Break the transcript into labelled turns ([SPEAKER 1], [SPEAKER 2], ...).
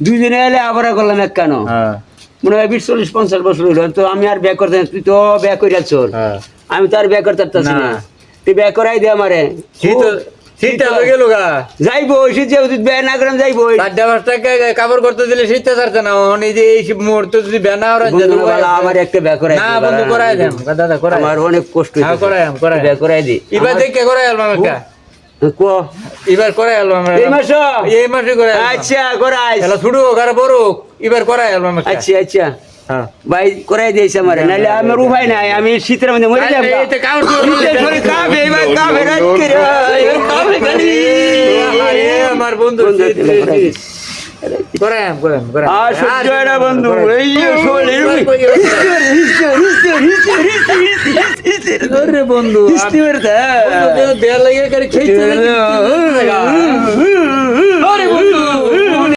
[SPEAKER 1] দুজনে এলে আবার করলাম এক কেন মনে হয় 20-40-50 বছর হইল তো আমি আর বিয়ে করতে তুই তো বিয়ে করে চল আমি তো আর বিয়ে করতে পারতাছি না তুই বিয়ে করাই দে আমারে
[SPEAKER 2] শীতটা তো গেল গা
[SPEAKER 1] যাইবো শীত যাবো তুই বিয়ে না করেন যাইবো
[SPEAKER 2] কাপড় করতে দিলে শীতটা ছাড়ছে না এই যে এই মুহূর্তে যদি বিয়ে না ওরা
[SPEAKER 1] আমার একটা বিয়ে করাই
[SPEAKER 2] না বন্ধু করাই দেন দাদা করাই
[SPEAKER 1] আমার অনেক কষ্ট
[SPEAKER 2] করাই
[SPEAKER 1] বিয়ে করাই দি
[SPEAKER 2] এবার দেখে করাই আলবাম একটা
[SPEAKER 1] কো
[SPEAKER 2] এবার করাই আলবাম এই মাসে করাই
[SPEAKER 1] আচ্ছা করাই
[SPEAKER 2] এলা ছুড়ু আর বড় এবার করাই আলবাম
[SPEAKER 1] আচ্ছা আচ্ছা ভাই করাই দিয়েছে আমার নাহলে আমার উপায় নাই আমি শীতের মধ্যে মরে যাবো
[SPEAKER 2] আমার বন্ধু করাম
[SPEAKER 1] বন্ধু
[SPEAKER 2] বন্ধু
[SPEAKER 1] বন্ধু
[SPEAKER 2] দেড় লাগে খেয়ে